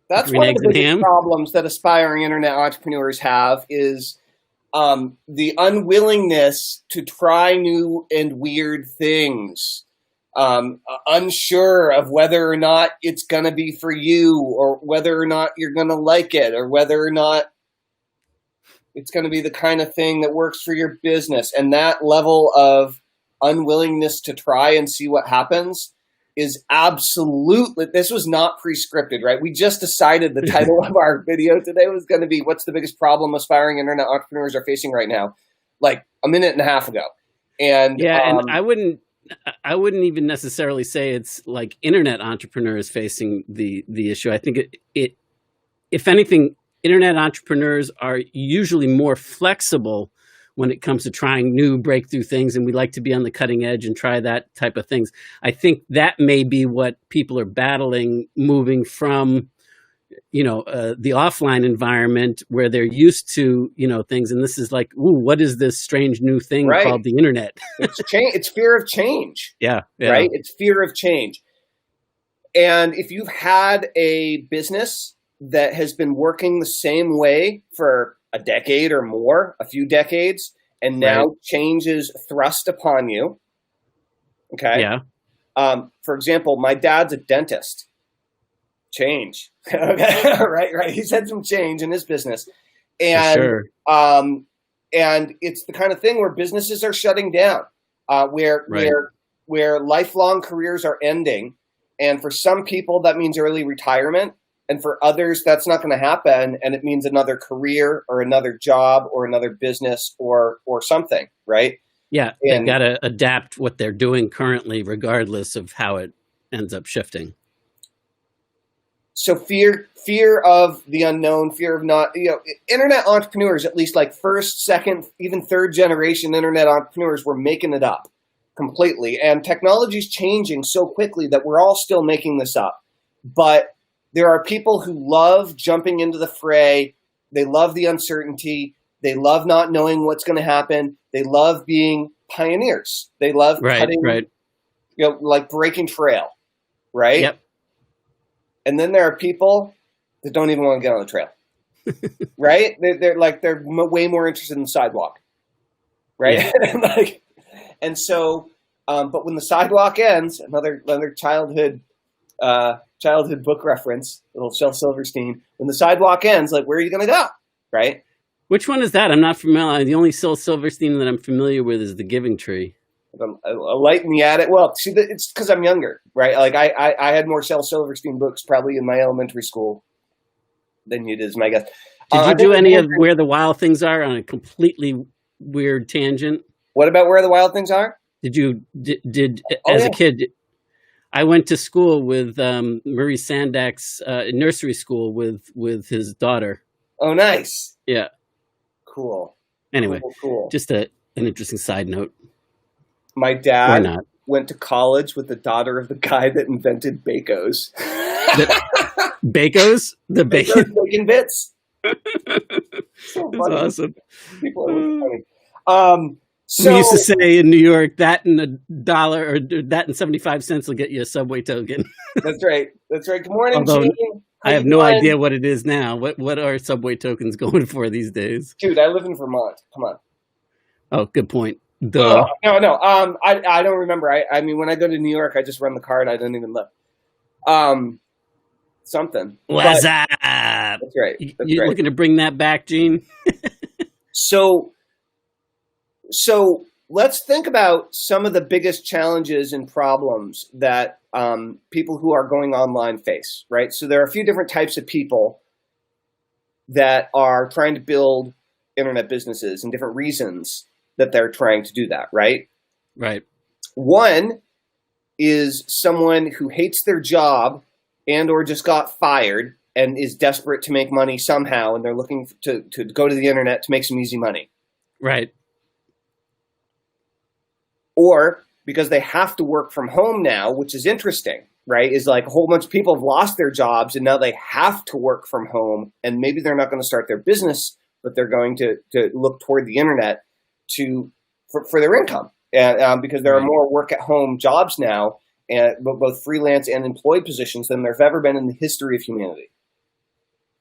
That's green one of eggs the and biggest ham. problems that aspiring internet entrepreneurs have is the unwillingness to try new and weird things, unsure of whether or not it's going to be for you or whether or not you're going to like it or whether or not it's going to be the kind of thing that works for your business. And that level of unwillingness to try and see what happens is absolutely, this was not pre-scripted, right? We just decided the title of our video today was going to be, what's the biggest problem aspiring internet entrepreneurs are facing right now? Like a minute and a half ago. And Yeah, and I wouldn't even necessarily say it's like internet entrepreneurs facing the issue. I think it if anything, internet entrepreneurs are usually more flexible when it comes to trying new breakthrough things, and we like to be on the cutting edge and try that type of things. I think that may be what people are battling, moving from, the offline environment where they're used to, things. And this is like, ooh, what is this strange new thing right. called the internet? It's fear of change. Yeah. Right? It's fear of change. And if you've had a business that has been working the same way for a decade or more, a few decades, and now change is thrust upon you. Okay. Yeah. For example, my dad's a dentist. Change. Okay. Right. He's had some change in his business. And, for sure. And it's the kind of thing where businesses are shutting down, where lifelong careers are ending. And for some people, that means early retirement. And for others, that's not going to happen. And it means another career or another job or another business or something, right? Yeah, they've got to adapt what they're doing currently, regardless of how it ends up shifting. So fear of the unknown, fear of not, internet entrepreneurs, at least like first, second, even third generation internet entrepreneurs, were making it up completely. And technology's changing so quickly that we're all still making this up. But there are people who love jumping into the fray. They love the uncertainty. They love not knowing what's going to happen. They love being pioneers. They love cutting, like breaking trail, right? Yep. And then there are people that don't even want to get on the trail, right? They're way more interested in the sidewalk, right? Yeah. And so, but when the sidewalk ends, another childhood book reference, little Shel Silverstein. When the sidewalk ends, like, where are you going to go, right? Which one is that? I'm not familiar. The only Shel Silverstein that I'm familiar with is The Giving Tree. A light in the attic. Well, see, it's because I'm younger, right? Like I had more Shel Silverstein books probably in my elementary school than you did, is my guess. Did you do any of Where the Wild Things Are on a completely weird tangent? What about Where the Wild Things Are? Did you a kid? I went to school with Maurice Sandak's nursery school with his daughter. Oh, nice. Yeah. Cool. Anyway, cool. Just an interesting side note. My dad went to college with the daughter of the guy that invented Bacos. Bacos? The bacon bits. So That's awesome. People are really funny. So, we used to say in New York, that and $1 or that and 75 cents will get you a Subway token. That's right. Good morning, Although, Gene. I have no idea what it is now. What are Subway tokens going for these days? Dude, I live in Vermont. Come on. Oh, good point. Duh. No. I don't remember. I mean, when I go to New York, I just run the card. I don't even look. Something. What's up? That's right. You looking to bring that back, Gene? So let's think about some of the biggest challenges and problems that people who are going online face, right? So there are a few different types of people that are trying to build internet businesses and different reasons that they're trying to do that, right? Right. One is someone who hates their job and or just got fired and is desperate to make money somehow, and they're looking to go to the internet to make some easy money. Right. Or because they have to work from home now, which is interesting, right? Is like a whole bunch of people have lost their jobs and now they have to work from home, and maybe they're not going to start their business, but they're going to look toward the internet for their income, because there are more work at home jobs now, and both freelance and employed positions than there have ever been in the history of humanity.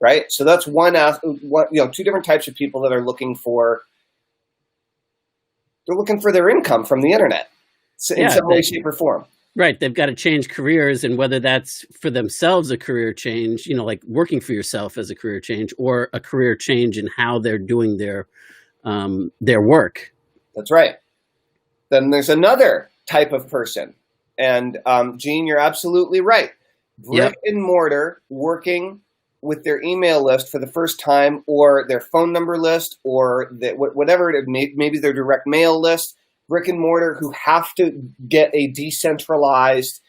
right? So that's two different types of people that are looking for their income from the internet in some way, shape, or form. Right. They've got to change careers, and whether that's for themselves a career change, like working for yourself as a career change, or a career change in how they're doing their work. That's right. Then there's another type of person. And Gene, you're absolutely right. Brick and mortar, working with their email list for the first time, or their phone number list, or whatever it may, maybe their direct mail list, brick and mortar, who have to get a decentralized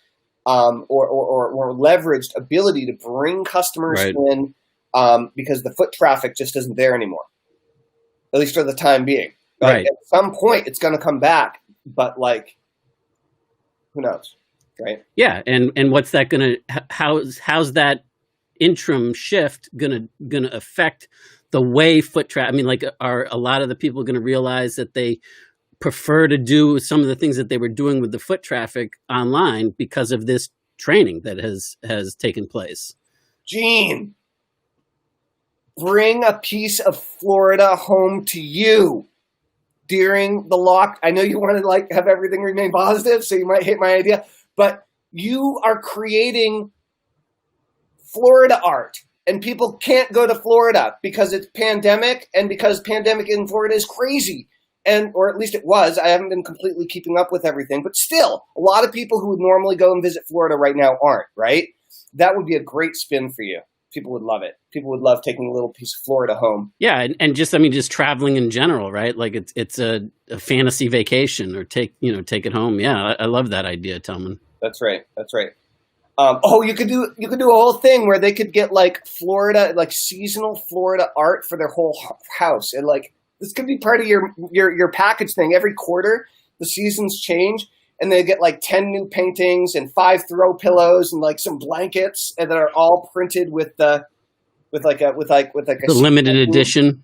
or leveraged ability to bring customers in because the foot traffic just isn't there anymore, at least for the time being. At some point, it's going to come back, but who knows, right? Yeah, and what's that going to? How's that interim shift going to affect the way foot traffic? I mean, are a lot of the people going to realize that they prefer to do some of the things that they were doing with the foot traffic online because of this training that has taken place? Gene, bring a piece of Florida home to you during the lock. I know you want to have everything remain positive, so you might hate my idea, but you are creating Florida art, and people can't go to Florida because it's pandemic, and because pandemic in Florida is crazy. Or at least it was. I haven't been completely keeping up with everything, but still, a lot of people who would normally go and visit Florida right now aren't, right? That would be a great spin for you. People would love it. People would love taking a little piece of Florida home. Yeah, and just traveling in general, right? It's a fantasy vacation, or take it home. Yeah, I love that idea, Tillman. That's right. You could do a whole thing where they could get Florida, seasonal Florida art for their whole house, and this could be part of your package thing. Every quarter, the seasons change, and they get 10 new paintings and 5 throw pillows and some blankets, and that are all printed with a limited edition.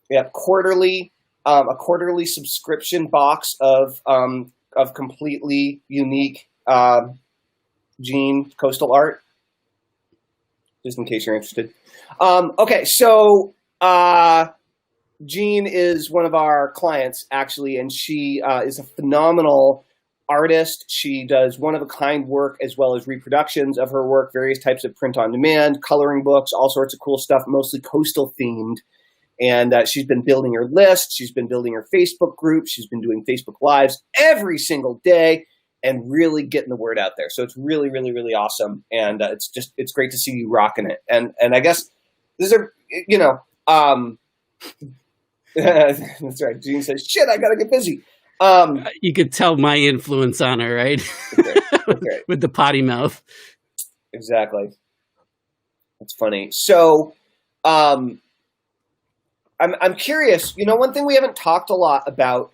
Yeah, quarterly, a quarterly subscription box of completely unique Gene coastal art. Just in case you're interested. Okay, so. Jean is one of our clients, actually, and she is a phenomenal artist. She does one-of-a-kind work as well as reproductions of her work, various types of print-on-demand, coloring books, all sorts of cool stuff, mostly coastal-themed. And she's been building her list. She's been building her Facebook group. She's been doing Facebook Lives every single day and really getting the word out there. So it's really, really, really awesome. And it's great to see you rocking it. And I guess these are, that's right. Jean says, "Shit, I gotta get busy." You could tell my influence on her, right? Okay. With the potty mouth. Exactly. That's funny. So, I'm curious. One thing we haven't talked a lot about,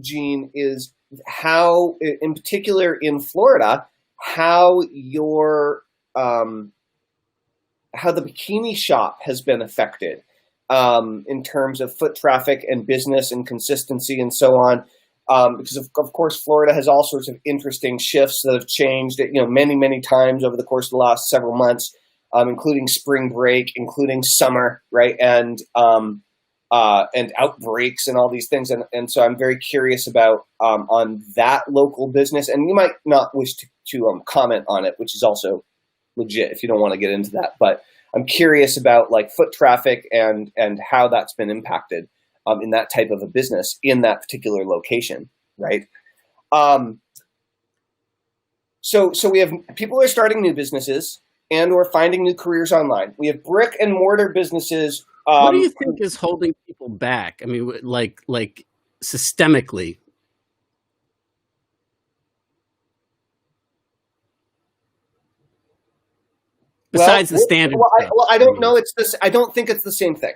Jean, is how, in particular in Florida, how the bikini shop has been affected. In terms of foot traffic and business and consistency and so on, because of course Florida has all sorts of interesting shifts that have changed, many, many times over the course of the last several months, including spring break, including summer, right, and outbreaks and all these things, and so I'm very curious about on that local business, and you might not wish to comment on it, which is also legit if you don't want to get into that, but I'm curious about foot traffic and how that's been impacted in that type of a business in that particular location, right? So we have people who are starting new businesses and or finding new careers online. We have brick and mortar businesses. What do you think is holding people back? I mean, like systemically. Besides the standard. I don't know. I don't think it's the same thing.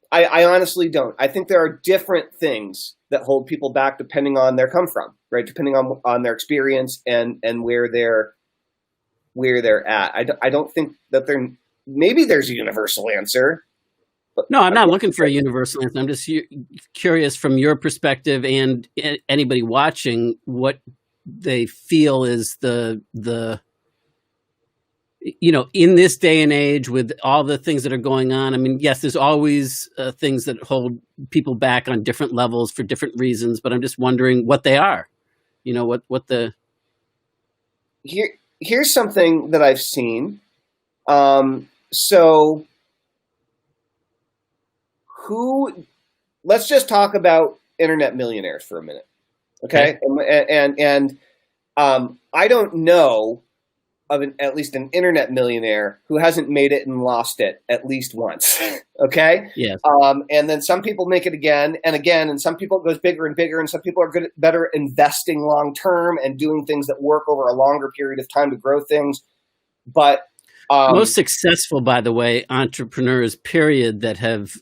I honestly don't. I think there are different things that hold people back depending on their come from, right? Depending on their experience and where they're at. I don't think that maybe there's a universal answer. No, I'm not looking for a universal answer. I'm just curious from your perspective and anybody watching what they feel is the in this day and age with all the things that are going on, I mean, yes, there's always things that hold people back on different levels for different reasons, but I'm just wondering what they are. What the... Here's something that I've seen. So let's just talk about internet millionaires for a minute. Okay. And I don't know of at least an internet millionaire who hasn't made it and lost it at least once. Okay. Yes. And then some people make it again and again, and some people it goes bigger and bigger, and some people are better investing long term and doing things that work over a longer period of time to grow things. But most successful, by the way, entrepreneurs, period, that have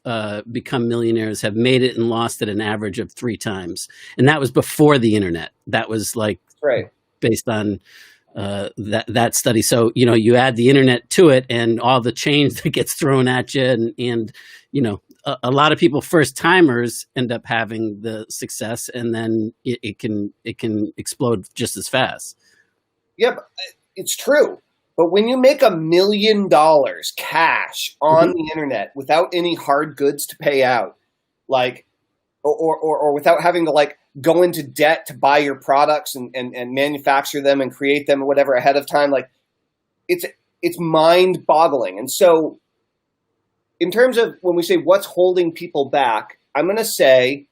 become millionaires have made it and lost it an average of 3 times. And that was before the internet. That was like based on that study. So, you add the internet to it and all the change that gets thrown at you. And a lot of people, first timers, end up having the success, and then it can explode just as fast. Yeah, it's true. But when you make $1 million cash on the internet without any hard goods to pay out, or without having to go into debt to buy your products and manufacture them and create them or whatever ahead of time, it's mind boggling. And so in terms of when we say what's holding people back, I'm going to say,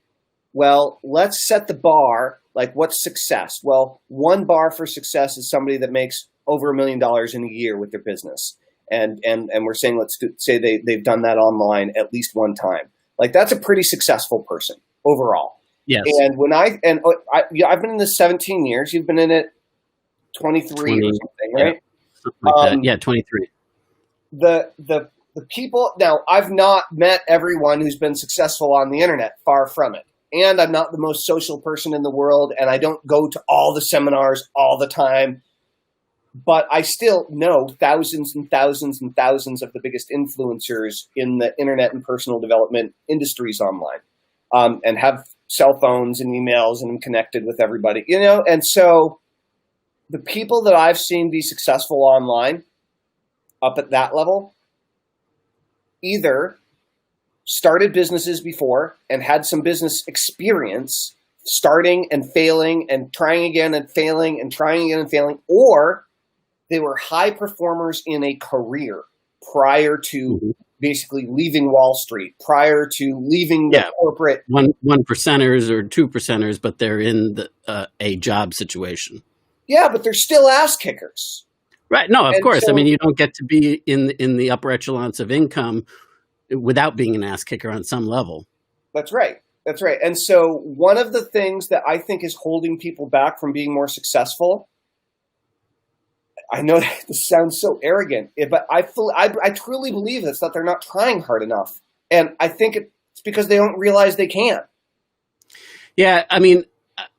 well, let's set the bar. What's success? Well, one bar for success is somebody that makes over $1 million in a year with their business. And we're saying, let's say they've done that online at least one time. That's a pretty successful person overall. Yes. And I've been in this 17 years. You've been in it 23 or something, right? Yeah, something like that. Yeah, 23. The people, now I've not met everyone who's been successful on the internet, far from it. And I'm not the most social person in the world, and I don't go to all the seminars all the time. But I still know thousands and thousands and thousands of the biggest influencers in the internet and personal development industries online, and have cell phones and emails, and I'm connected with everybody, And so the people that I've seen be successful online up at that level either started businesses before and had some business experience starting and failing and trying again and failing and trying again and failing, or they were high performers in a career prior to basically leaving Wall Street, prior to leaving the corporate. One percenters or 2 percenters, but they're in a job situation. Yeah, but they're still ass kickers. Right. No, of course. So, I mean, you don't get to be in the upper echelons of income without being an ass kicker on some level. That's right. That's right. And so one of the things that I think is holding people back from being more successful, I know that this sounds so arrogant, but I truly believe it's that they're not trying hard enough. And I think it's because they don't realize they can't. Yeah, I mean,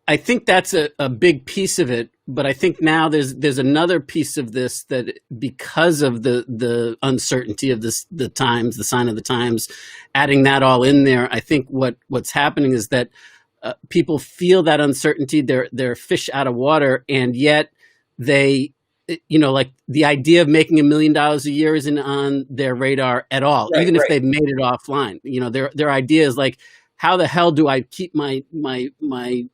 I think that's a big piece of it. But I think now there's another piece of this that because of the uncertainty of the times, the sign of the times, adding that all in there, I think what's happening is that people feel that uncertainty. They're fish out of water, and yet they, the idea of making $1 million a year isn't on their radar at all, even if they've made it offline. Their idea is how the hell do I keep my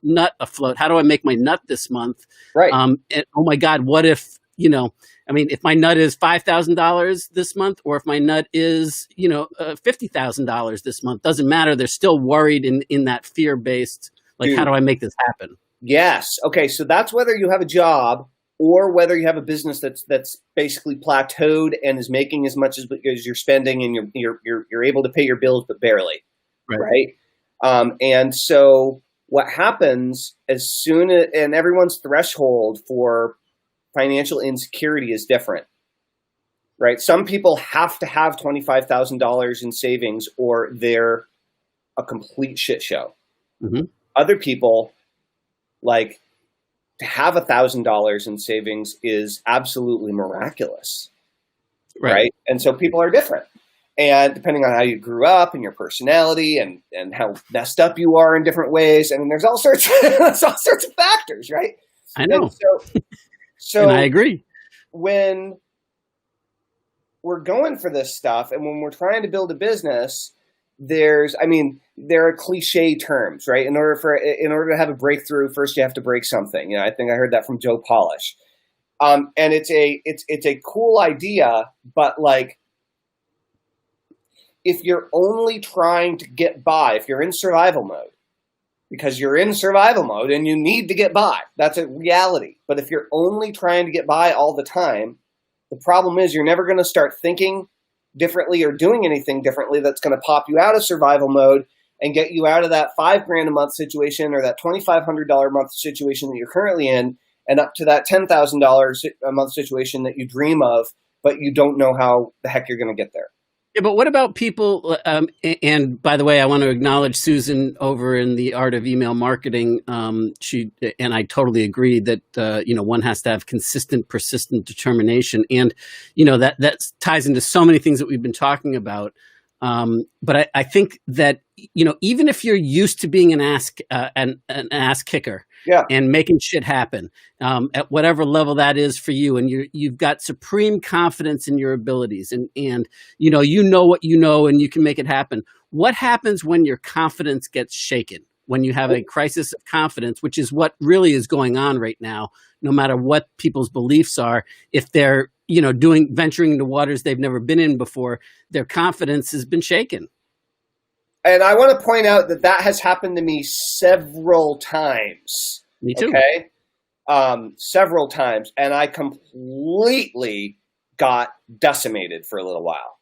nut afloat? How do I make my nut this month? Right. And oh my God, what if, if my nut is $5,000 this month, or if my nut is, $50,000 this month, doesn't matter. They're still worried in that fear-based, how do I make this happen? Yes. Okay. So that's whether you have a job or whether you have a business that's basically plateaued and is making as much as you're spending, and you're able to pay your bills, but barely. Right. And so what happens and everyone's threshold for financial insecurity is different, right? Some people have to have $25,000 in savings or they're a complete shit show. Mm-hmm. Other people, to have $1,000 in savings is absolutely miraculous. Right. And so people are different. And depending on how you grew up and your personality and how messed up you are in different ways, there's all sorts of factors, right? I know. So and I agree. When we're going for this stuff, and when we're trying to build a business, there are cliche terms, right? In order to have a breakthrough, first you have to break something. I think I heard that from Joe Polish. And it's a cool idea, but like, if you're only trying to get by, if you're in survival mode, because you're in survival mode and you need to get by, that's a reality. But if you're only trying to get by all the time, the problem is you're never going to start thinking differently or doing anything differently that's going to pop you out of survival mode and get you out of that $5,000 a month situation or that $2,500 a month situation that you're currently in, and up to that $10,000 a month situation that you dream of, but you don't know how the heck you're going to get there. Yeah, but what about people? And by the way, I want to acknowledge Susan over in the Art of Email Marketing. She and I totally agree that one has to have consistent, persistent determination, and that ties into so many things that we've been talking about. But I think that even if you're used to being an ass kicker, yeah, and making shit happen at whatever level that is for you, and you've got supreme confidence in your abilities, and you know what you know, and you can make it happen. What happens when your confidence gets shaken? When you have a crisis of confidence, which is what really is going on right now, no matter what people's beliefs are, if they're venturing into waters they've never been in before, their confidence has been shaken. And I want to point out that has happened to me several times. Me too. Okay? Several times. And I completely got decimated for a little while.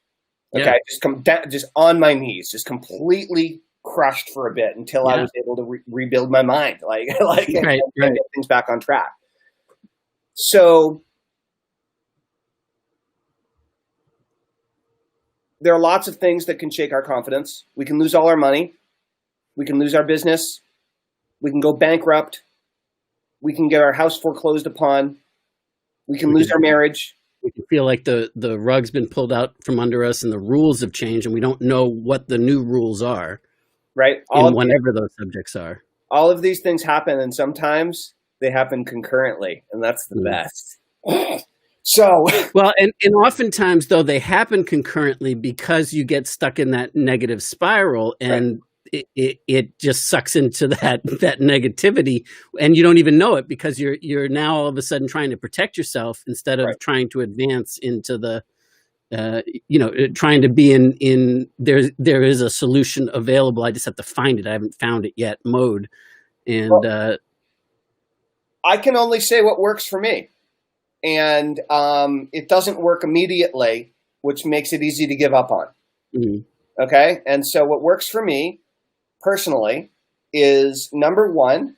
Okay? Yeah. Just on my knees, just completely crushed for a bit until I was able to rebuild my mind, and get things back on track. So there are lots of things that can shake our confidence. We can lose all our money. We can lose our business. We can go bankrupt. We can get our house foreclosed upon. We can lose our marriage. We can feel like the rug's been pulled out from under us and the rules have changed and we don't know what the new rules are. Right. Whatever those subjects are. All of these things happen, and sometimes they happen concurrently, and that's the best. So well, and oftentimes though they happen concurrently because you get stuck in that negative spiral, and it just sucks into that negativity, and you don't even know it because you're now all of a sudden trying to protect yourself instead of trying to advance into the trying to be in there is a solution available. I just have to find it. I haven't found it yet. Mode, and I can only say what works for me. And it doesn't work immediately, which makes it easy to give up on. Mm-hmm. Okay? And so what works for me personally is, number one,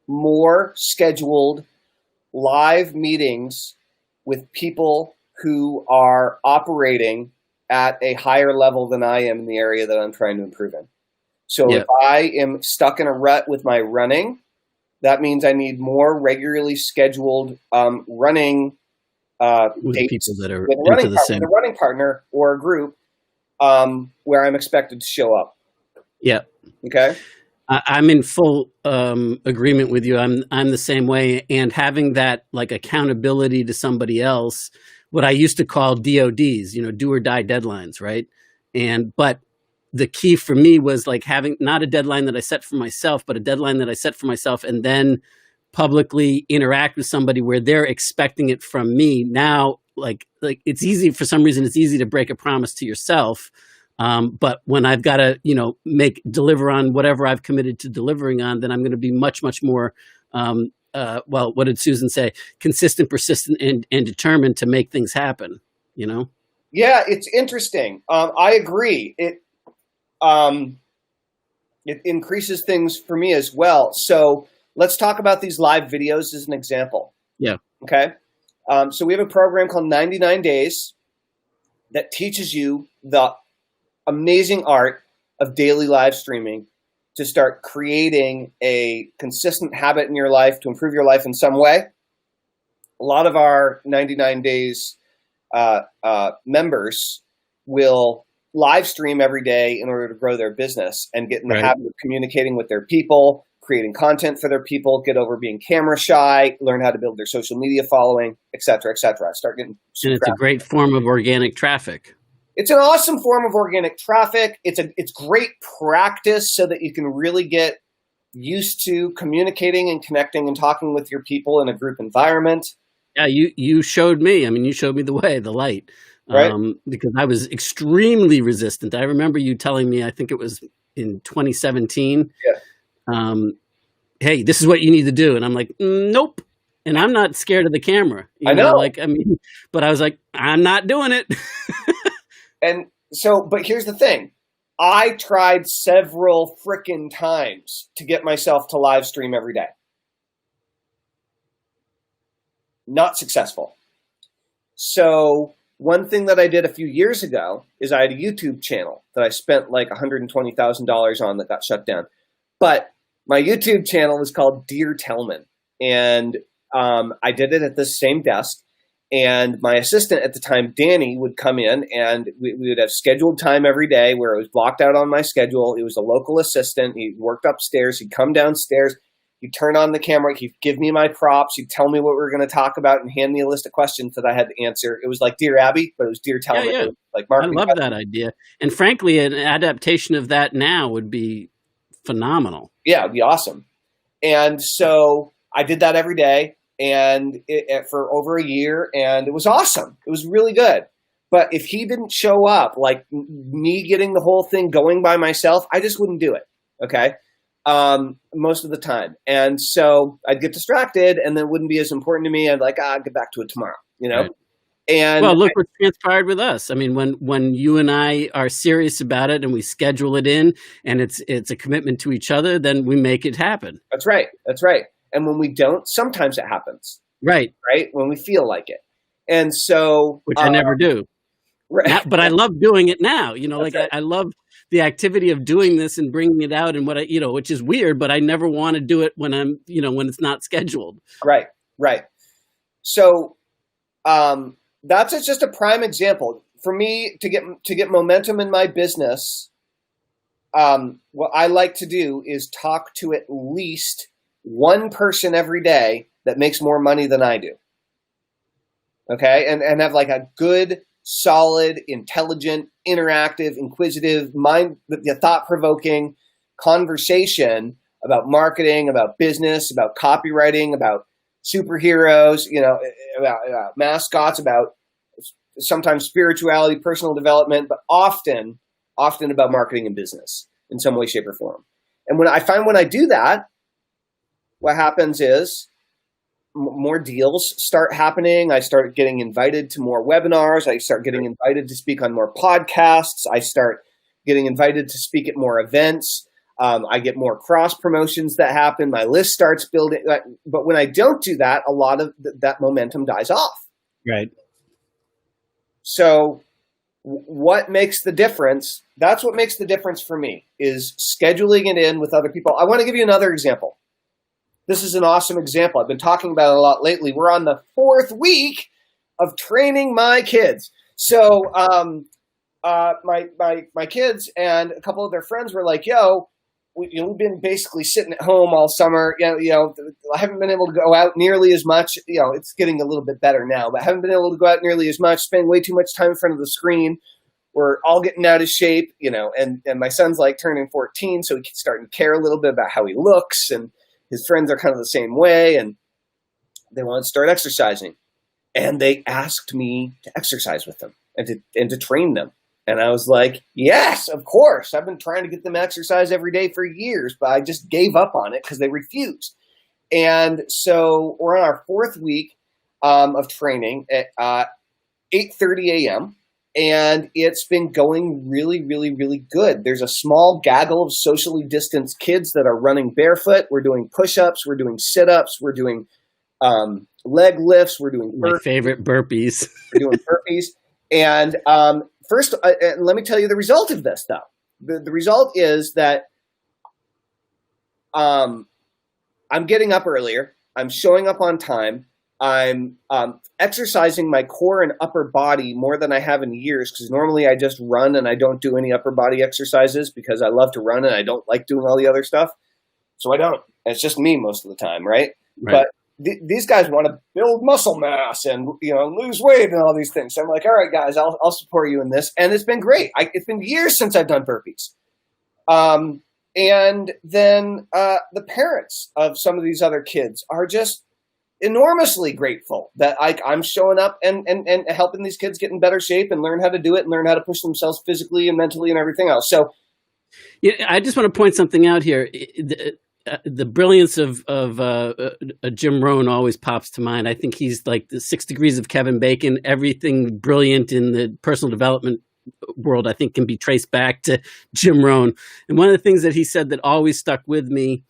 more scheduled live meetings with people who are operating at a higher level than I am in the area that I'm trying to improve in. So if I am stuck in a rut with my running, that means I need more regularly scheduled running dates people that are with a running partner or a group where I'm expected to show up. Yeah. Okay. I'm in full agreement with you. I'm the same way, and having that like accountability to somebody else, what I used to call DODs, do or die deadlines, right? But the key for me was like having not a deadline that I set for myself, but a deadline that I set for myself, and then publicly interact with somebody where they're expecting it from me. Now, like it's easy for some reason. It's easy to break a promise to yourself, but when I've got to deliver on whatever I've committed to delivering on, then I'm going to be much more. What did Susan say? Consistent, persistent, and determined to make things happen. Yeah, it's interesting. I agree. It increases things for me as well. So let's talk about these live videos as an example. Yeah. Okay. So we have a program called 99 Days that teaches you the amazing art of daily live streaming to start creating a consistent habit in your life to improve your life in some way. A lot of our 99 Days members will live stream every day in order to grow their business and get in the habit of communicating with their people, creating content for their people, get over being camera shy, learn how to build their social media following, et cetera, et cetera. Start getting And it's a great form of organic traffic. It's an awesome form of organic traffic. It's great practice so that you can really get used to communicating and connecting and talking with your people in a group environment. Yeah, you showed me. I mean, you showed me the way, the light, Right. Because I was extremely resistant. I remember you telling me, I think it was in 2017, hey, this is what you need to do. And I'm like, nope. And I'm not scared of the camera. I know. But I was like, I'm not doing it. And so, but here's the thing. I tried several frickin' times to get myself to live stream every day. Not successful. So one thing that I did a few years ago is I had a YouTube channel that I spent like $120,000 on that got shut down. But my YouTube channel was called Dear Tellman. And I did it at this same desk. And my assistant at the time, Danny, would come in and we would have scheduled time every day where it was blocked out on my schedule. It was a local assistant. He worked upstairs. He'd come downstairs. He'd turn on the camera. He'd give me my props. He'd tell me what we were going to talk about and hand me a list of questions that I had to answer. It was like Dear Abby, but it was Dear Tellman. Yeah. Like I love that idea. And frankly, an adaptation of that now would be phenomenal. Yeah, it'd be awesome. And so I did that every day. And for over a year, and it was awesome. It was really good. But if he didn't show up, like me getting the whole thing going by myself, I just wouldn't do it. Okay. Most of the time. And so I'd get distracted and then it wouldn't be as important to me. I'd like, I'll get back to it tomorrow, you know? Right. And well, look what transpired with us. I mean, when you and I are serious about it and we schedule it in and it's a commitment to each other, then we make it happen. That's right. That's right. And when we don't, sometimes it happens. Right. Right. When we feel like it. And so. Which I never do. Right. Now, but I love doing it now. You know, That's like right. I love the activity of doing this and bringing it out and which is weird, but I never want to do it when when it's not scheduled. Right. Right. So that's just a prime example. For me to get momentum in my business, what I like to do is talk to at least one person every day that makes more money than I do. Okay. And have like a good, solid, intelligent, interactive, inquisitive, thought-provoking conversation about marketing, about business, about copywriting, about superheroes, about mascots, about sometimes spirituality, personal development, but often about marketing and business in some way, shape, or form. And when I do that, what happens is more deals start happening. I start getting invited to more webinars. I start getting invited to speak on more podcasts. I start getting invited to speak at more events. I get more cross promotions that happen. My list starts building. But when I don't do that, a lot of that momentum dies off. Right. So what makes the difference? That's what makes the difference for me is scheduling it in with other people. I want to give you another example. This is an awesome example. I've been talking about it a lot lately. We're on the 4th week of training my kids. So my kids and a couple of their friends were like, yo, we've been basically sitting at home all summer. I haven't been able to go out nearly as much. It's getting a little bit better now, but I haven't been able to go out nearly as much, spend way too much time in front of the screen. We're all getting out of shape, and my son's like turning 14, so he's starting to care a little bit about how he looks, and his friends are kind of the same way, and they want to start exercising. And they asked me to exercise with them and to train them. And I was like, yes, of course. I've been trying to get them to exercise every day for years, but I just gave up on it because they refused. And so we're on our 4th week of training at 8:30 a.m., and it's been going really, really, really good. There's a small gaggle of socially distanced kids that are running barefoot. We're doing push-ups. We're doing sit-ups. We're doing leg lifts. We're doing burpees. My favorite burpees. We're doing burpees. And first, let me tell you the result of this, though. The result is that I'm getting up earlier. I'm showing up on time. I'm exercising my core and upper body more than I have in years, because normally I just run and I don't do any upper body exercises because I love to run and I don't like doing all the other stuff. So I don't. And it's just me most of the time, right? Right. But these guys want to build muscle mass and, lose weight and all these things. So I'm like, all right, guys, I'll support you in this. And it's been great. It's been years since I've done burpees. And then the parents of some of these other kids are just enormously grateful that I'm showing up and helping these kids get in better shape and learn how to do it and learn how to push themselves physically and mentally and everything else. So, yeah, I just want to point something out here. The brilliance of Jim Rohn always pops to mind. I think he's like the 6 degrees of Kevin Bacon. Everything brilliant in the personal development world, I think, can be traced back to Jim Rohn. And one of the things that he said that always stuck with me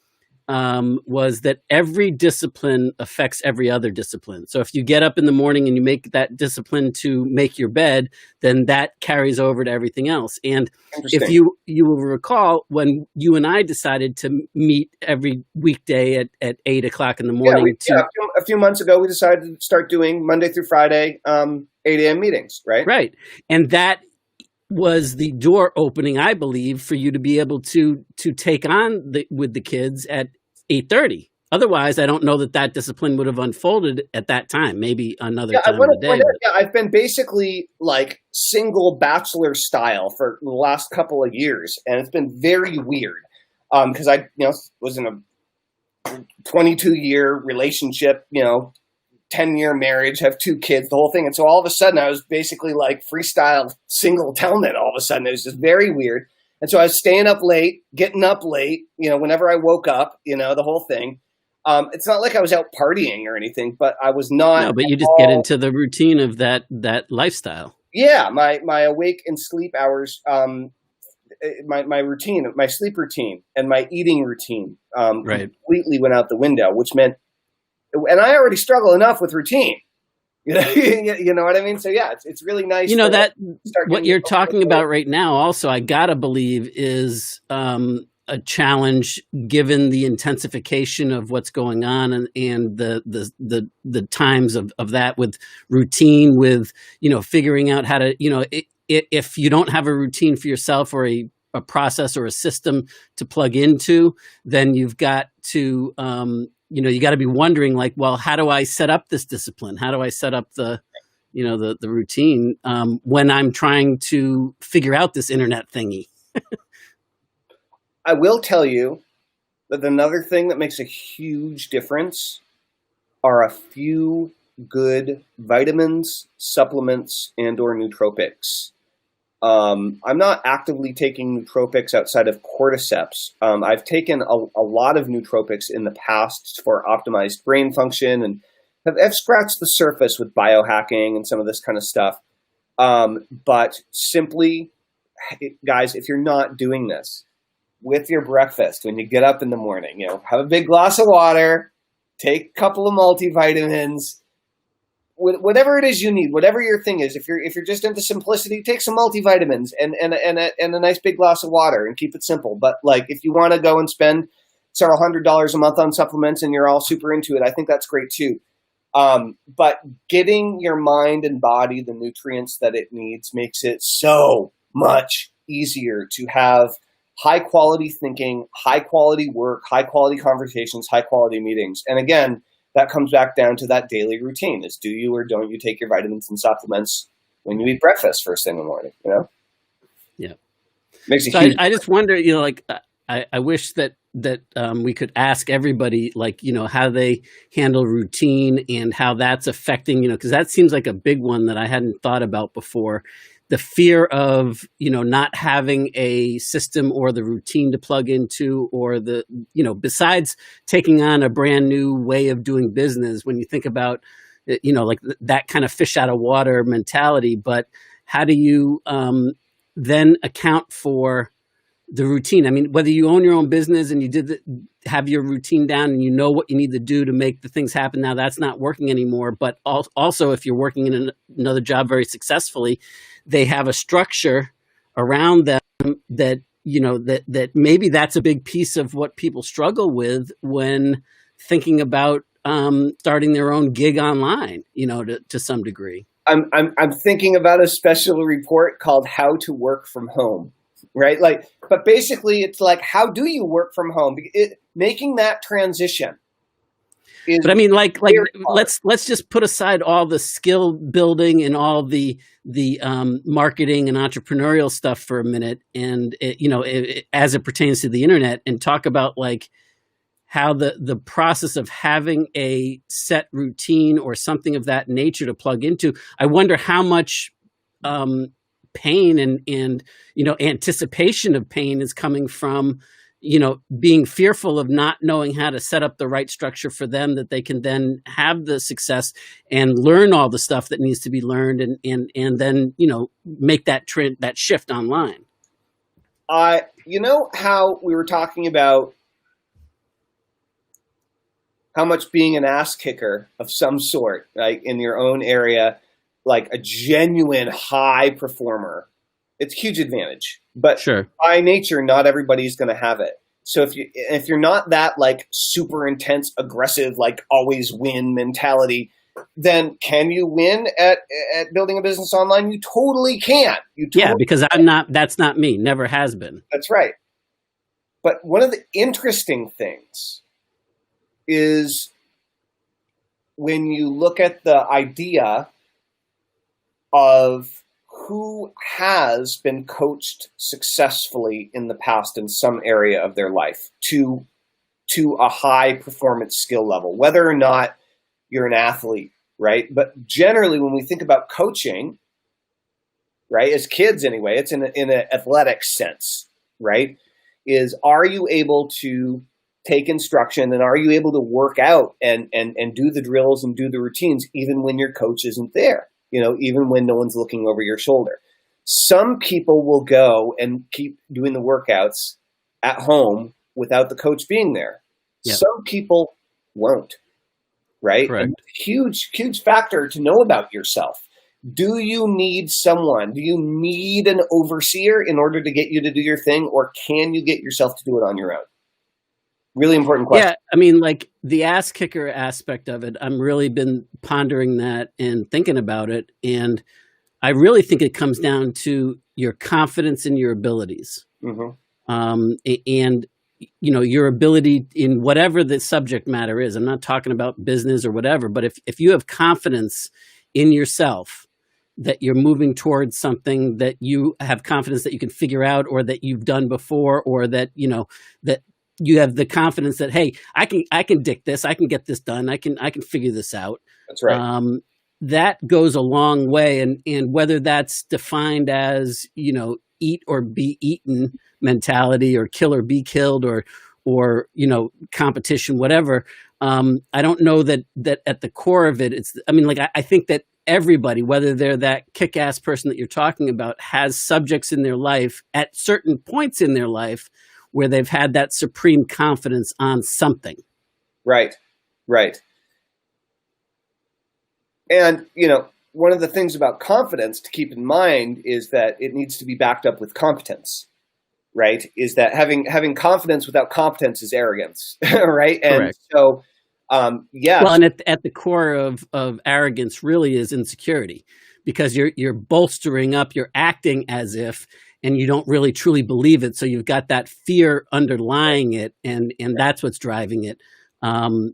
was that every discipline affects every other discipline. So if you get up in the morning and you make that discipline to make your bed, then that carries over to everything else. And if you will recall, when you and I decided to meet every weekday at 8 o'clock in the morning. A few months ago, we decided to start doing Monday through Friday, 8 a.m. meetings, right? Right. And that was the door opening, I believe, for you to be able to take on with the kids at 8:30. Otherwise, I don't know that discipline would have unfolded at that time. Maybe another time of the day. I've been basically like single bachelor style for the last couple of years, and it's been very weird because I was in a 22-year relationship, 10-year marriage, have 2 kids, the whole thing. And so all of a sudden I was basically like freestyle single telnet all of a sudden. It was just very weird. And so I was staying up late, getting up late, whenever I woke up, the whole thing. It's not like I was out partying or anything, but I was not. No, but you just get into the routine of that lifestyle. Yeah. My awake and sleep hours, my routine, my sleep routine and my eating routine completely went out the window, which meant, and I already struggle enough with routine, you know what I mean? So yeah, it's really nice. That what you're talking about right now also, I gotta believe is a challenge given the intensification of what's going on and the times of that with routine, with, figuring out how to, if you don't have a routine for yourself or a process or a system to plug into, then you've got to, you got to be wondering like, well, how do I set up this discipline? How do I set up the routine when I'm trying to figure out this internet thingy? I will tell you that another thing that makes a huge difference are a few good vitamins, supplements, and or nootropics. I'm not actively taking nootropics outside of cordyceps. I've taken a lot of nootropics in the past for optimized brain function and have scratched the surface with biohacking and some of this kind of stuff. But simply, guys, if you're not doing this with your breakfast, when you get up in the morning, have a big glass of water, take a couple of multivitamins, whatever it is you need, whatever your thing is. If you're just into simplicity, take some multivitamins and a nice big glass of water and keep it simple. But like, if you want to go and spend several $100s a month on supplements and you're all super into it, I think that's great too. But getting your mind and body the nutrients that it needs makes it so much easier to have high quality thinking, high quality work, high quality conversations, high quality meetings. And again, that comes back down to that daily routine is, do you or don't you take your vitamins and supplements when you eat breakfast first thing in the morning, Yeah. Makes a huge I just wonder, I wish that we could ask everybody, like, how they handle routine and how that's affecting, because that seems like a big one that I hadn't thought about before. The fear of, not having a system or the routine to plug into, or besides taking on a brand new way of doing business, when you think about, like that kind of fish out of water mentality, but how do you then account for the routine? I mean, whether you own your own business and you have your routine down and you know what you need to do to make the things happen, now that's not working anymore. But also, if you're working in another job very successfully, they have a structure around them that, that maybe that's a big piece of what people struggle with when thinking about starting their own gig online, to some degree. I'm thinking about a special report called How to Work from Home. right? Like, but basically it's like, how do you work from home? Making that transition is But I mean, very hard. let's just put aside all the skill building and all the marketing and entrepreneurial stuff for a minute, and as it pertains to the internet, and talk about like how the process of having a set routine or something of that nature to plug into. I wonder how much pain and anticipation of pain is coming from being fearful of not knowing how to set up the right structure for them, that they can then have the success and learn all the stuff that needs to be learned, and then make that trend, that shift online. You know how we were talking about how much being an ass kicker of some sort, right, in your own area, like a genuine high performer, it's a huge advantage. But Sure. by nature, not everybody's going to have it. So if you're not that like super intense, aggressive, like always win mentality, then can you win at building a business online? You totally can. Yeah, because I'm not. That's not me. Never has been. That's right. But one of the interesting things is when you look at the idea of who has been coached successfully in the past in some area of their life to a high performance skill level, whether or not you're an athlete, right? But generally, when we think about coaching, right, as kids anyway, it's in an athletic sense, right? Is, are you able to take instruction, and are you able to work out and do the drills and do the routines even when your coach isn't there? Even when no one's looking over your shoulder. Some people will go and keep doing the workouts at home without the coach being there. Yeah. Some people won't, right? Correct. And huge factor to know about yourself. Do you need someone? Do you need an overseer in order to get you to do your thing, or can you get yourself to do it on your own? Really important question. Yeah, I mean, like the ass kicker aspect of it, I'm really been pondering that and thinking about it. And I really think it comes down to your confidence in your abilities. And your ability in whatever the subject matter is. I'm not talking about business or whatever, but if you have confidence in yourself, that you're moving towards something that you have confidence that you can figure out, or that you've done before, or that, that you have the confidence that, hey, I can dick this, I can get this done, I can figure this out. That's right. That goes a long way, and whether that's defined as eat or be eaten mentality, or kill or be killed, or competition, whatever. I don't know that at the core of it, I think that everybody, whether they're that kick-ass person that you're talking about, has subjects in their life at certain points in their life where they've had that supreme confidence on something. Right. And, one of the things about confidence to keep in mind is that it needs to be backed up with competence, right? Is that having confidence without competence is arrogance, right? And Correct. so, yeah. Well, and at the core of arrogance really is insecurity, because you're bolstering up, you're acting as if, and you don't really truly believe it. So you've got that fear underlying it, and that's what's driving it. I'm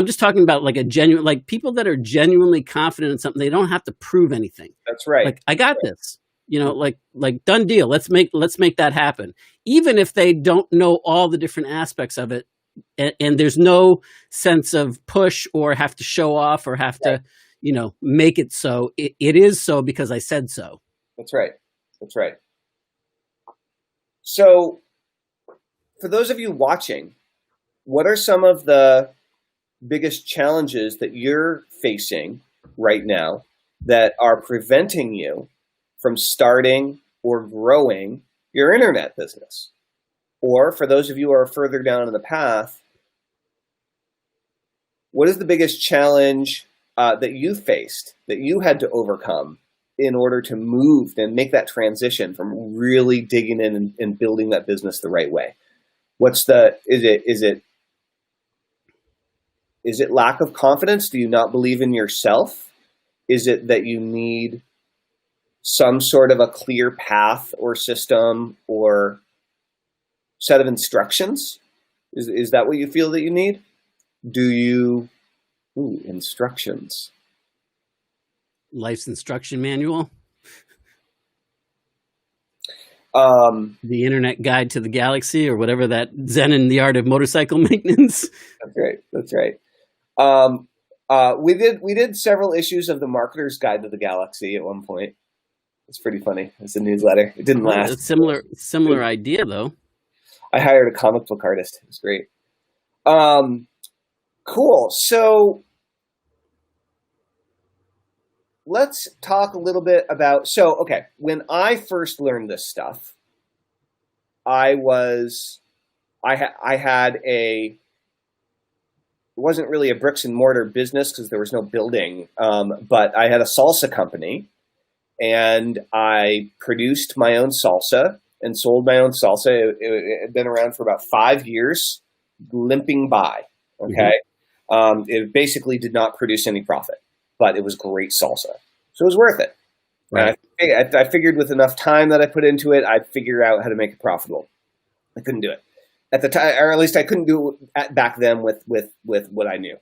just talking about like a genuine, like people that are genuinely confident in something. They don't have to prove anything. That's right. Like, I got this, like done deal. Let's make that happen. Even if they don't know all the different aspects of it, and there's no sense of push or have to show off or have to, make it so. It is so because I said so. That's right. So, for those of you watching, what are some of the biggest challenges that you're facing right now that are preventing you from starting or growing your internet business? Or for those of you who are further down in the path, what is the biggest challenge that you faced, that you had to overcome in order to move and make that transition from really digging in and building that business the right way? Is it lack of confidence? Do you not believe in yourself? Is it that you need some sort of a clear path or system or set of instructions? Is that what you feel that you need? Do you... Ooh, instructions. Life's instruction manual. The Internet Guide to the Galaxy, or whatever that Zen and the Art of Motorcycle Maintenance. That's right. We did several issues of the Marketer's Guide to the Galaxy at one point. It's pretty funny. It's a newsletter. It didn't last. It's similar idea though. I hired a comic book artist. It was great. Cool. So let's talk a little bit about, okay, when I first learned this stuff, it wasn't really a bricks and mortar business because there was no building, but I had a salsa company, and I produced my own salsa and sold my own salsa. It had been around for about 5 years, limping by, okay? Mm-hmm. It basically did not produce any profit, but it was great salsa. So it was worth it. Right. I figured with enough time that I put into it, I'd figure out how to make it profitable. I couldn't do it at the time, or at least I couldn't do it back then with what I knew.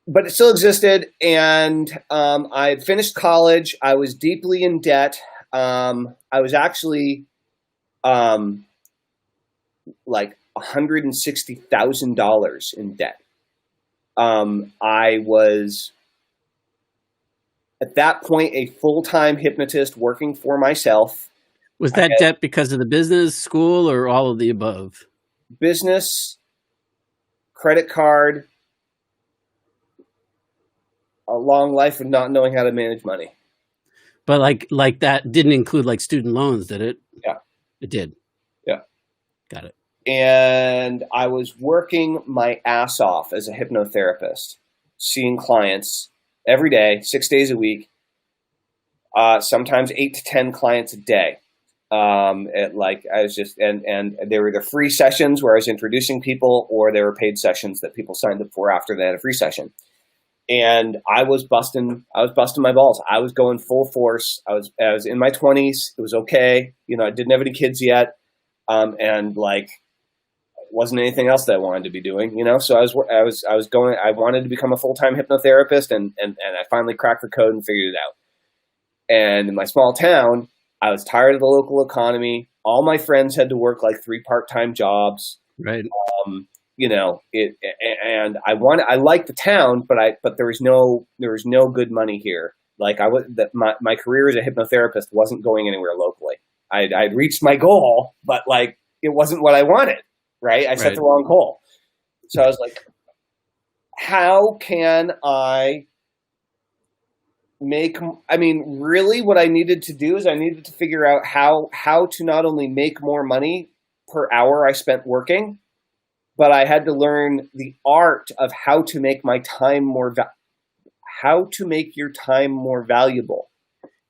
But it still existed, and I had finished college. I was deeply in debt. I was actually like $160,000 in debt. I was, at that point, a full-time hypnotist working for myself. Was that debt because of the business, school, or all of the above? Business, credit card, a long life of not knowing how to manage money. But like that didn't include like student loans, did it? Yeah. It did. Yeah. Got it. And I was working my ass off as a hypnotherapist, seeing clients every day, 6 days a week, sometimes 8 to 10 clients a day. And they were either free sessions where I was introducing people, or they were paid sessions that people signed up for after they had a free session. And I was busting my balls. I was going full force. I was in my 20s. It was okay. I didn't have any kids yet. And like, wasn't anything else that I wanted to be doing, So I wanted to become a full-time hypnotherapist, and I finally cracked the code and figured it out. And in my small town, I was tired of the local economy. All my friends had to work like 3 part-time jobs. Right. And I liked the town, but there was no good money here. Like my career as a hypnotherapist wasn't going anywhere locally. I'd reached my goal, but like, it wasn't what I wanted. Right. I set the wrong goal. So I was like, how can I really what I needed to do is I needed to figure out how to not only make more money per hour I spent working, but I had to learn the art of how to make my time how to make your time more valuable.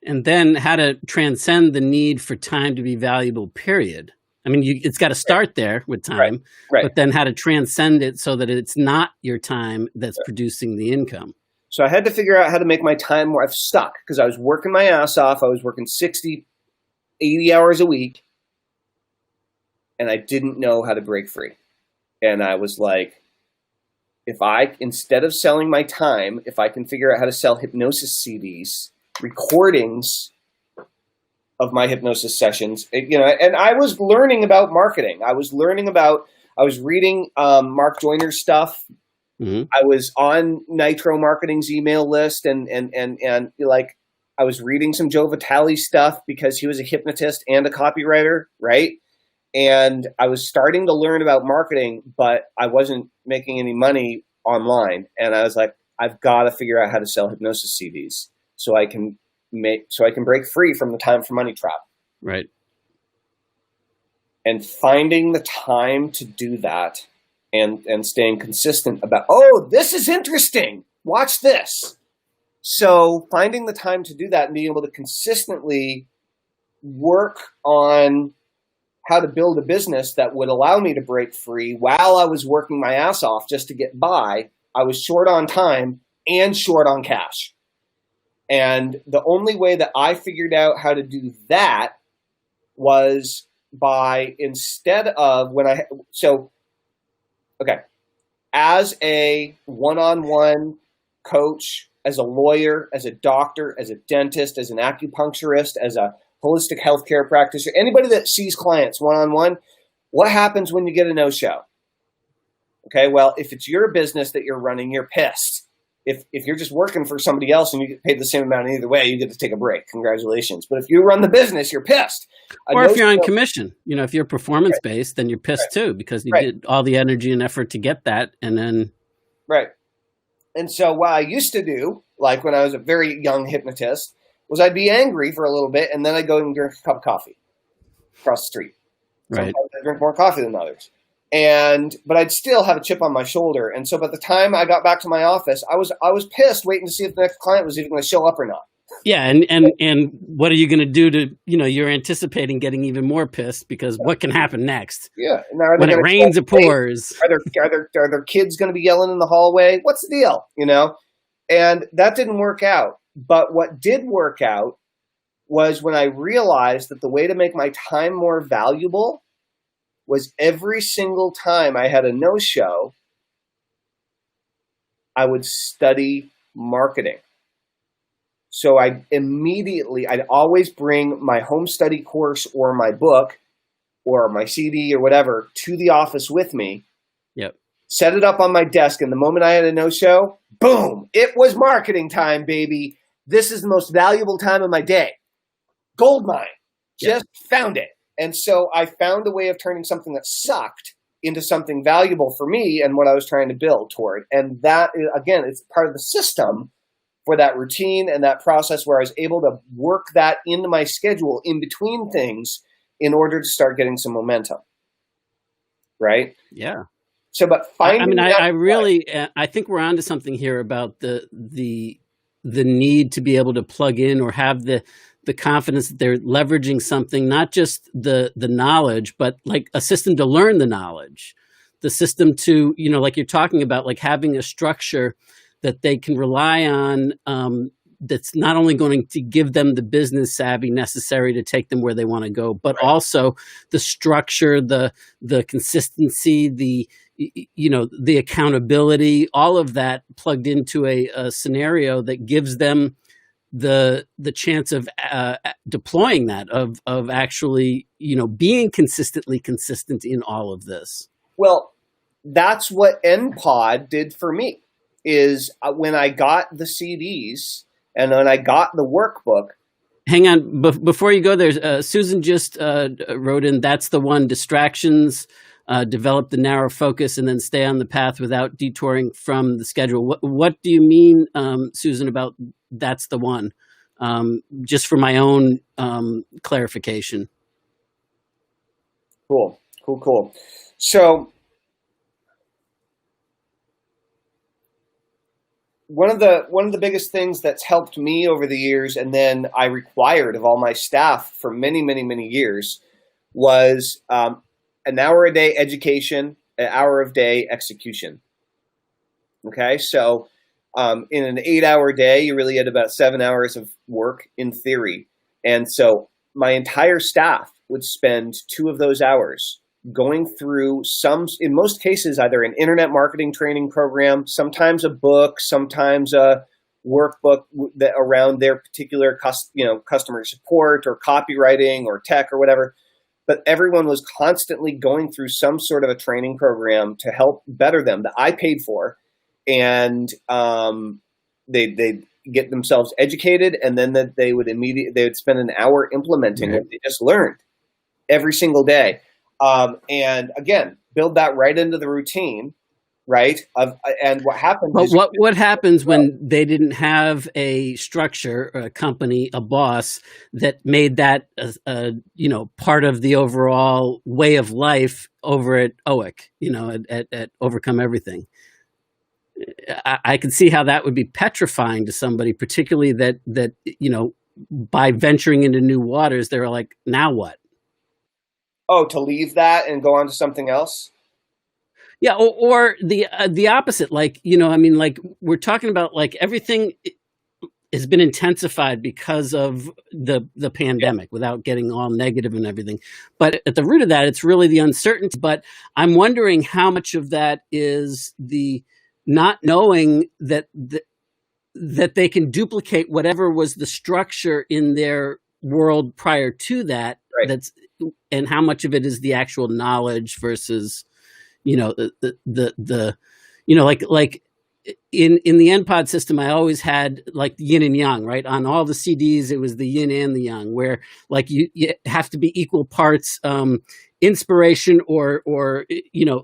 And then how to transcend the need for time to be valuable, period. I mean, it's got to start there with time, but then how to transcend it so that it's not your time that's producing the income. So I had to figure out how to make my time more. I've stuck because I was working my ass off. I was working 60, 80 hours a week, and I didn't know how to break free. And I was like, instead of selling my time, if I can figure out how to sell hypnosis CDs, recordings of my hypnosis sessions, and I was learning about marketing. I was reading Mark Joyner's stuff. Mm-hmm. I was on Nitro Marketing's email list, and like, I was reading some Joe Vitale stuff because he was a hypnotist and a copywriter, right? And I was starting to learn about marketing, but I wasn't making any money online. And I was like, I've got to figure out how to sell hypnosis CDs so I can break free from the time for money trap. Right. And finding the time to do that and staying consistent about, oh, this is interesting. Watch this. So finding the time to do that and being able to consistently work on how to build a business that would allow me to break free while I was working my ass off just to get by. I was short on time and short on cash. And the only way that I figured out how to do that was by, instead of okay, as a one-on-one coach, as a lawyer, as a doctor, as a dentist, as an acupuncturist, as a holistic healthcare practitioner, anybody that sees clients one-on-one, what happens when you get a no-show? Okay, well, if it's your business that you're running, you're pissed. If you're just working for somebody else and you get paid the same amount either way, you get to take a break. Congratulations. But if you run the business, you're pissed. Or if you're on commission, if you're performance based, then you're pissed too, because you did all the energy and effort to get that, and then right. And so what I used to do, like when I was a very young hypnotist, was I'd be angry for a little bit, and then I'd go and drink a cup of coffee across the street. Right. Sometimes I drink more coffee than others. But I'd still have a chip on my shoulder. And so by the time I got back to my office, I was pissed waiting to see if the next client was even going to show up or not. Yeah. And what are you going to do to, you're anticipating getting even more pissed, because what can happen next? Yeah. When it rains, it pours. Are there kids going to be yelling in the hallway? What's the deal? And that didn't work out. But what did work out was when I realized that the way to make my time more valuable was every single time I had a no-show, I would study marketing. So I'd always bring my home study course or my book or my CD or whatever to the office with me. Yep. Set it up on my desk, and the moment I had a no-show, boom, it was marketing time, baby. This is the most valuable time of my day. Gold mine. Just found it. And so I found a way of turning something that sucked into something valuable for me and what I was trying to build toward. And that, again, it's part of the system for that routine and that process where I was able to work that into my schedule in between things in order to start getting some momentum. Right? Yeah. So, but finding I think we're onto something here about the need to be able to plug in or have the confidence that they're leveraging something, not just the knowledge, but like a system to learn the knowledge, the system to, like you're talking about, like having a structure that they can rely on, that's not only going to give them the business savvy necessary to take them where they want to go, but also the structure, the consistency, the accountability, all of that plugged into a scenario that gives them the chance of deploying that, of actually, being consistently consistent in all of this. Well, that's what NPOD did for me, is when I got the CDs and when I got the workbook. Hang on, before you go there, Susan just wrote in, that's the one, distractions, develop the narrow focus, and then stay on the path without detouring from the schedule. What do you mean, Susan, about that's the one? Just for my own clarification. Cool. So one of the biggest things that's helped me over the years, and then I required of all my staff for many, many, many years, was an hour a day education, an hour of day execution. Okay, so in an 8-hour day, you really had about 7 hours of work in theory. And so my entire staff would spend 2 of those hours going through in most cases, either an internet marketing training program, sometimes a book, sometimes a workbook that around their particular customer support or copywriting or tech or whatever. But everyone was constantly going through some sort of a training program to help better them that I paid for. And they get themselves educated, and then they would spend an hour implementing what they just learned every single day. And again, build that right into the routine, right? And what happens? But what happens when they didn't have a structure, a company, a boss that made that part of the overall way of life over at OIC, at Overcome Everything? I can see how that would be petrifying to somebody, particularly that by venturing into new waters, they're like, now what? Oh, to leave that and go on to something else? Yeah, or the opposite. Like, we're talking about like everything has been intensified because of the pandemic, without getting all negative and everything. But at the root of that, it's really the uncertainty. But I'm wondering how much of that is the not knowing that that they can duplicate whatever was the structure in their world prior to that. Right. And how much of it is the actual knowledge versus, the like in the NPod system, I always had like the yin and yang, right? On all the CDs, it was the yin and the yang, where like you have to be equal parts inspiration or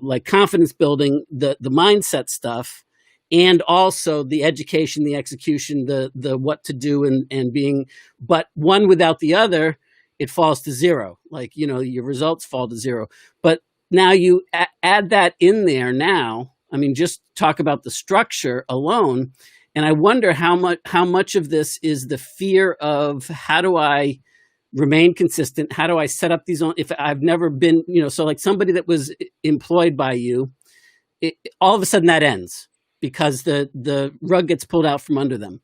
like confidence building, the mindset stuff, and also the education, the execution, the what to do and being, but one without the other, it falls to zero. Like, your results fall to zero. But now you add that in there now. I mean, just talk about the structure alone. And I wonder how much of this is the fear of, how do I remain consistent? How do I set up these if I've never been, so like somebody that was employed by you, all of a sudden that ends because the rug gets pulled out from under them.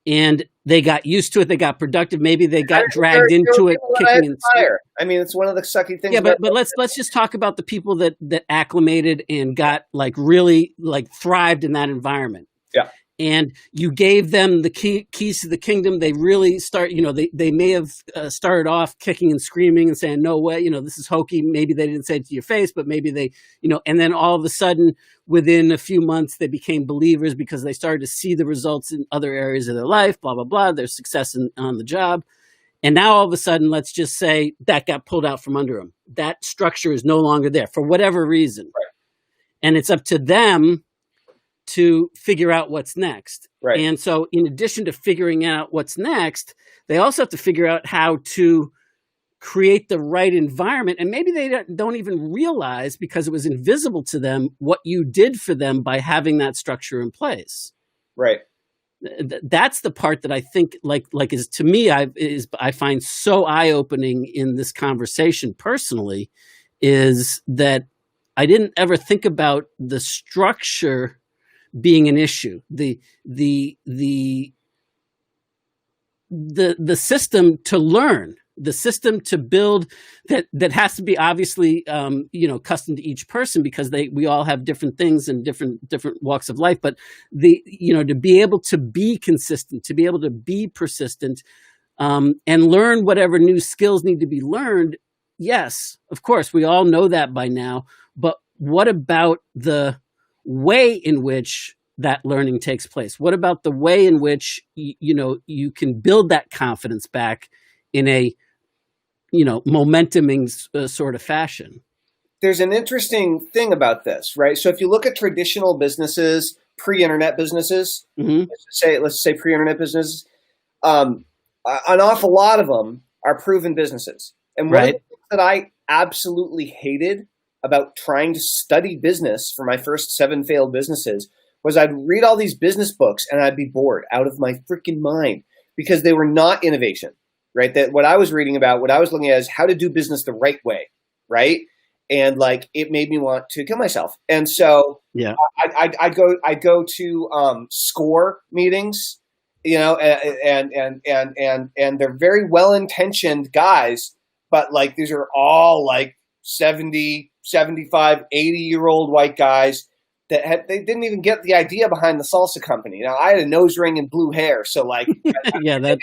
And they got used to it. They got productive. Maybe they got dragged into it, kicking and fire. I mean, it's one of the sucky things. Yeah, but let's just talk about the people that acclimated and got like really like thrived in that environment. Yeah. And you gave them the keys to the kingdom. They really start. They may have started off kicking and screaming and saying, "No way! This is hokey." Maybe they didn't say it to your face, but maybe they, and then all of a sudden, within a few months, they became believers because they started to see the results in other areas of their life, blah, blah, blah, their success on the job. And now all of a sudden, let's just say that got pulled out from under them. That structure is no longer there for whatever reason. Right. And it's up to them to figure out what's next. Right. And so in addition to figuring out what's next, they also have to figure out how to create the right environment. And maybe they don't even realize, because it was invisible to them, what you did for them by having that structure in place. Right. That's the part that I think like is, to me, I find so eye-opening in this conversation personally, is that I didn't ever think about the structure being an issue. The system to learn, the system to build, that has to be obviously custom to each person, because we all have different things and different walks of life. But to be able to be consistent, to be able to be persistent, and learn whatever new skills need to be learned. Yes, of course, we all know that by now. But what about the way in which that learning takes place? What about the way in which you can build that confidence back in a momentuming sort of fashion? There's an interesting thing about this, right? So if you look at traditional businesses, pre-internet businesses, mm-hmm. let's say pre-internet businesses, an awful lot of them are proven businesses. And one of the things that I absolutely hated about trying to study business for my first 7 failed businesses was I'd read all these business books and I'd be bored out of my freaking mind, because they were not innovation, right? That what I was reading about, what I was looking at is how to do business the right way, right? And like, it made me want to kill myself. And so yeah, I go to SCORE meetings, and they're very well-intentioned guys, but like, these are all like 70, 75, 80-year-old white guys that they didn't even get the idea behind the salsa company. Now, I had a nose ring and blue hair, so like, yeah, there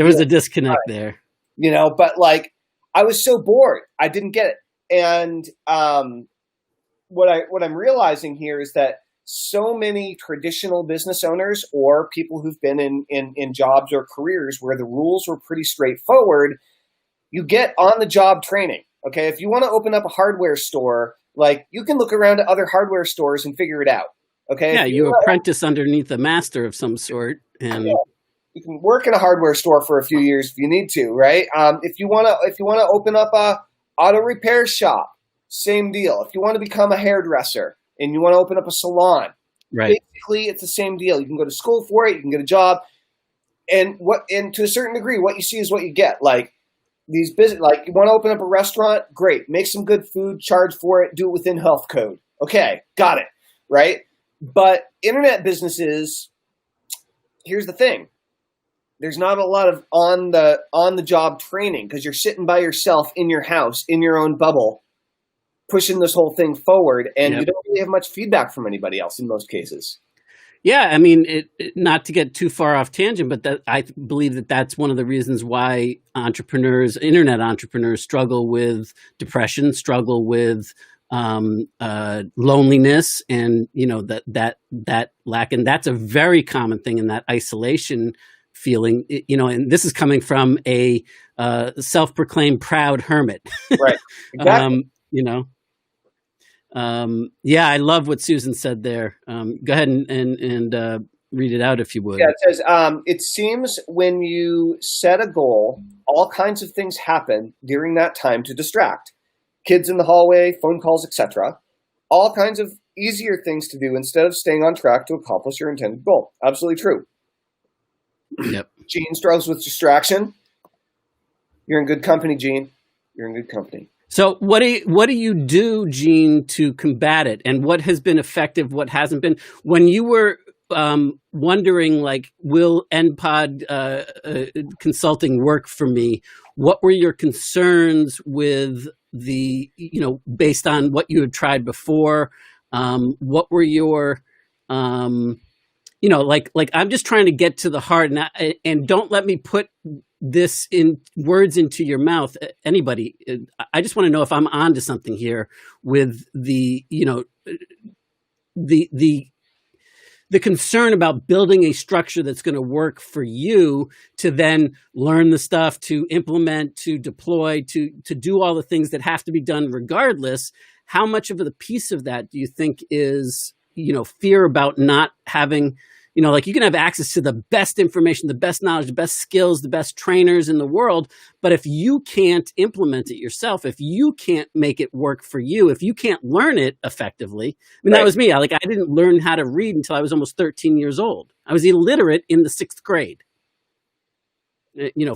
was a disconnect there, But like, I was so bored, I didn't get it. And what I'm realizing here is that so many traditional business owners, or people who've been in jobs or careers where the rules were pretty straightforward, you get on the job training. Okay, if you want to open up a hardware store, like, you can look around at other hardware stores and figure it out. Okay. Yeah, you apprentice underneath a master of some sort, and you can work in a hardware store for a few years if you need to, right? If you want to open up a auto repair shop, same deal. If you want to become a hairdresser and you want to open up a salon, right? Basically, it's the same deal. You can go to school for it. You can get a job, and to a certain degree, what you see is what you get. Like, these business, like, you want to open up a restaurant, great. Make some good food, charge for it, do it within health code. Okay, got it, right? But internet businesses, here's the thing. There's not a lot of on the job training because you're sitting by yourself in your house, in your own bubble, pushing this whole thing forward, and you don't really have much feedback from anybody else in most cases. Yeah, I mean, not to get too far off tangent, but I believe that that's one of the reasons why internet entrepreneurs struggle with depression, struggle with loneliness, and that lack. And that's a very common thing in that isolation feeling. And this is coming from a self-proclaimed proud hermit. Right. Exactly. Yeah, I love what Susan said there. Go ahead and read it out if you would. Yeah, it says, it seems when you set a goal, all kinds of things happen during that time to distract. Kids in the hallway, phone calls, etc. All kinds of easier things to do instead of staying on track to accomplish your intended goal. Absolutely true. Yep. Gene struggles with distraction. You're in good company, Gene. You're in good company. So what do you do, Gene, to combat it? And what has been effective, what hasn't been? When you were wondering, like, will NPod consulting work for me? What were your concerns with based on what you had tried before? What were your, I'm just trying to get to the heart, and don't let me put this in words into your mouth, anybody. I just want to know if I'm onto something here with the concern about building a structure that's going to work for you to then learn the stuff, to implement, to deploy, to do all the things that have to be done regardless. How much of a piece of that do you think is, fear about not having, you can have access to the best information, the best knowledge, the best skills, the best trainers in the world. But if you can't implement it yourself, if you can't make it work for you, if you can't learn it effectively, that was me. I didn't learn how to read until I was almost 13 years old. I was illiterate in the 6th grade.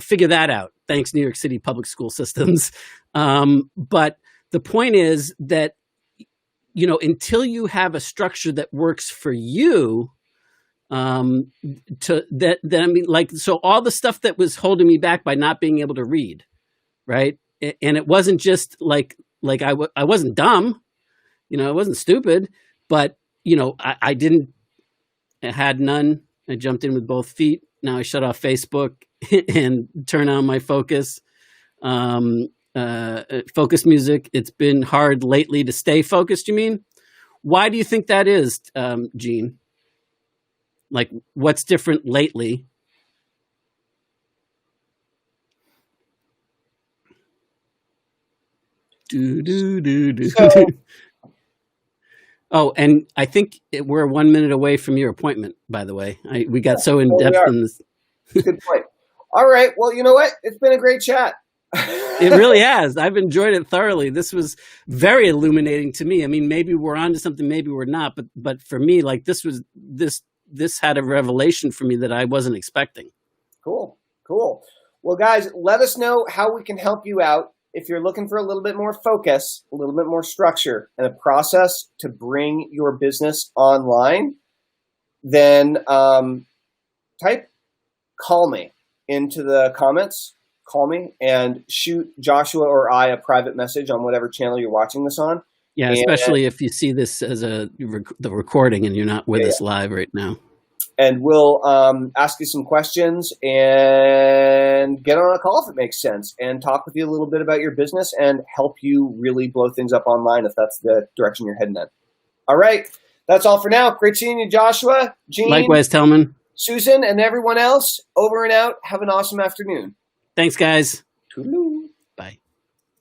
Figure that out. Thanks, New York City public school systems. But the point is that, until you have a structure that works for you, so all the stuff that was holding me back by not being able to read, right? And it wasn't just I wasn't dumb, I wasn't stupid, but I had none. I jumped in with both feet. Now I shut off Facebook and turn on my focus music. It's been hard lately to stay focused. You mean? Why do you think that is, Gene? Like, what's different lately? So, oh, and I think we're 1 minute away from your appointment, by the way. We got so in depth in this. Good point. All right. Well, you know what? It's been a great chat. It really has. I've enjoyed it thoroughly. This was very illuminating to me. I mean, maybe we're onto something, maybe we're not, but for me, like, this had a revelation for me that I wasn't expecting. Cool. Well, guys, let us know how we can help you out. If you're looking for a little bit more focus, a little bit more structure, and a process to bring your business online, then type "call me" into the comments. Call me and shoot Joshua or I a private message on whatever channel you're watching this on. Yeah, especially if you see this as the recording and you're not with us live right now. And we'll ask you some questions and get on a call if it makes sense and talk with you a little bit about your business and help you really blow things up online if that's the direction you're heading in. All right. That's all for now. Great seeing you, Joshua, Gene. Likewise, Telman. Susan, and everyone else. Over and out. Have an awesome afternoon. Thanks, guys. Toodaloo. Bye.